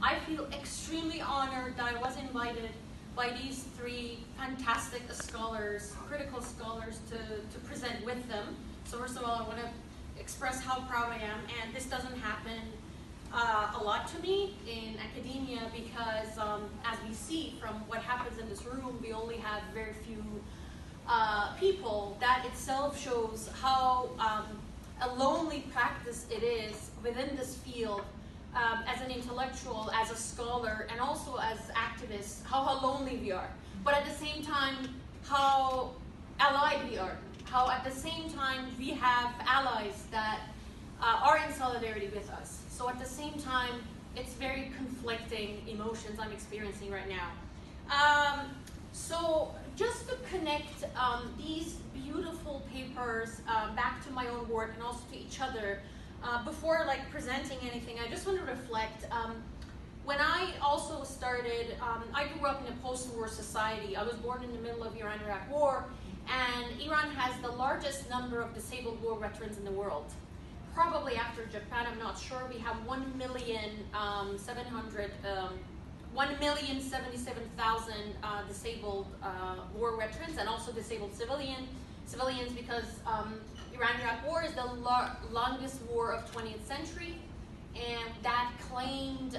I feel extremely honored that I was invited by these three fantastic scholars, critical scholars, to present with them. So first of all, I want to express how proud I am, and this doesn't happen a lot to me in academia because as we see from what happens in this room, we only have very few people. That itself shows how a lonely practice it is within this field as an intellectual, as a scholar, and also as activists, how lonely we are. But at the same time, how allied we are. How at the same time we have allies that are in solidarity with us. So at the same time, it's very conflicting emotions I'm experiencing right now. So just to connect these beautiful papers back to my own work and also to each other, before like presenting anything, I just want to reflect. When I also started, I grew up in a post-war society. I was born in the middle of Iran-Iraq war, and Iran has the largest number of disabled war veterans in the world. Probably after Japan, I'm not sure. We have 1,077,000 disabled war veterans, and also disabled civilians because Iran-Iraq war is the longest war of 20th century, and that claimed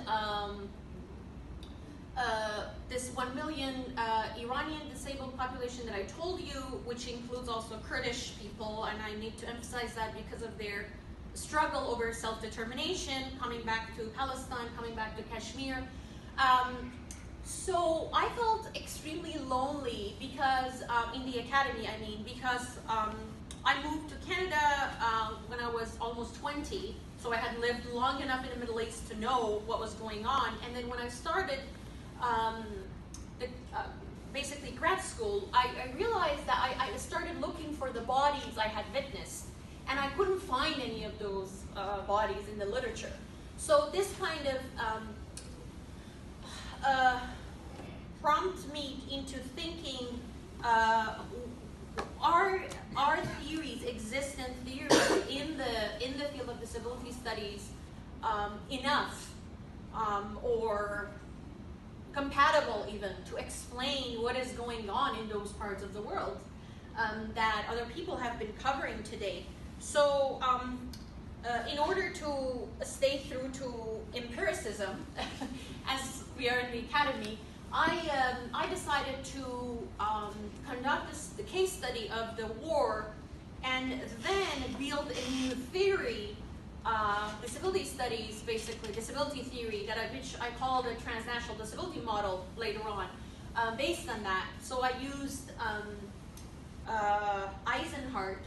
this 1 million Iranian disabled population that I told you, which includes also Kurdish people, and I need to emphasize that because of their struggle over self-determination, coming back to Palestine, coming back to Kashmir. So I felt extremely lonely because, in the academy, I mean, because I moved to Canada when I was almost 20, so I had lived long enough in the Middle East to know what was going on. And then when I started basically grad school, I realized that I started looking for the bodies I had witnessed, and I couldn't find any of those bodies in the literature. So this kind of prompted me into thinking, are theories, existent theories in the field of disability studies enough or compatible even to explain what is going on in those parts of the world that other people have been covering today. So in order to stay true to empiricism, as we are in the academy, I decided to conduct the case study of the war and then build a new theory, disability studies, basically disability theory, which I call the transnational disability model later on, based on that. So I used Eisenhardt.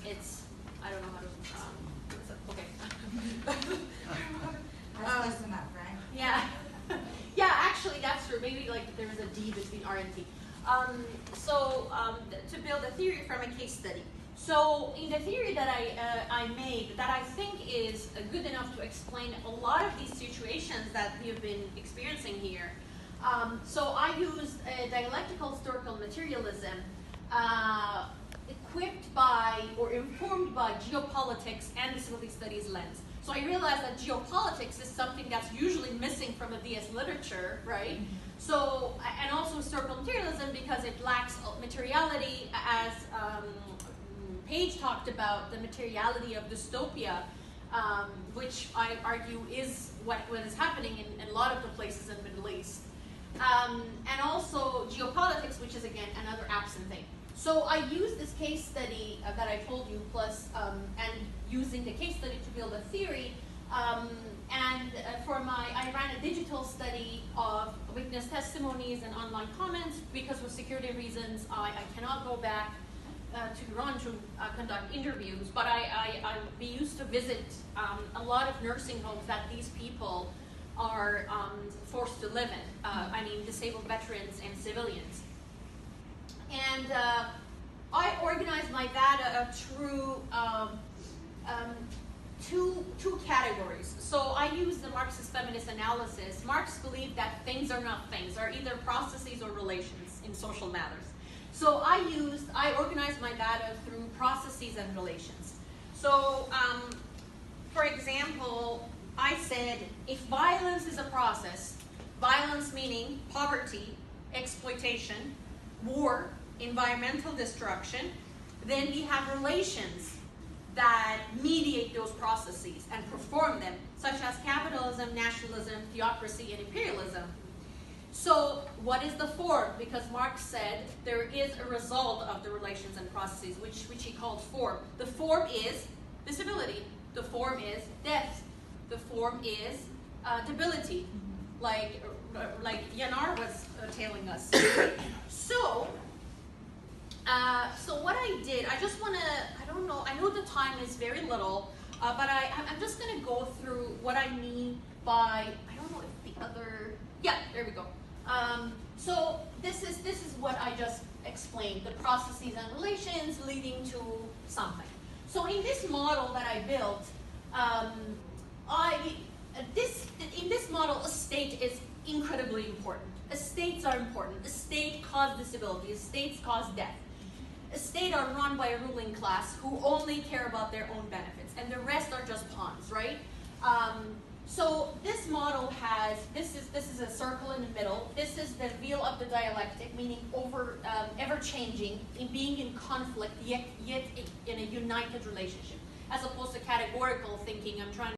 It's, I don't know how to, what is it? Okay. That's close enough, right? Yeah. Yeah, actually that's true. Maybe like there is a D between R and T. To build a theory from a case study. So in the theory that I made, that I think is good enough to explain a lot of these situations that we have been experiencing here. So I used a dialectical historical materialism equipped by or informed by geopolitics and disability studies lens. So I realized that geopolitics is something that's usually missing from the DS literature, right? So, and also historical materialism because it lacks materiality, as Paige talked about, the materiality of dystopia, which I argue is what is happening in a lot of the places in the Middle East. And also geopolitics, which is again another absent thing. So I used this case study that I told you, plus and using the case study to build a theory. I ran a digital study of witness testimonies and online comments because for security reasons I cannot go back to Iran to conduct interviews. But we used to visit a lot of nursing homes that these people are forced to live in. I mean, disabled veterans and civilians. And I organized my data through two categories. So I used the Marxist feminist analysis. Marx believed that things are not things, are either processes or relations in social matters. So I organized my data through processes and relations. So, for example, I said, if violence is a process, violence meaning poverty, exploitation, war, environmental destruction, then we have relations that mediate those processes and perform them, such as capitalism, nationalism, theocracy, and imperialism. So what is the form? Because Marx said there is a result of the relations and processes, which he called form. The form is disability. The form is death. The form is debility, like Yanar was telling us. So what I did, I just want to, I don't know, I know the time is very little, but I'm just going to go through what I mean by, I don't know if the other, yeah, there we go. So this is what I just explained, the processes and relations leading to something. So in this model that I built, in this model, a state is incredibly important. Estates are important. A state cause disability. Estates cause death. Estates are run by a ruling class who only care about their own benefits, and the rest are just pawns, right? So this model has, this is a circle in the middle. This is the wheel of the dialectic, meaning ever-changing, in being in conflict, yet in a united relationship, as opposed to categorical thinking. I'm trying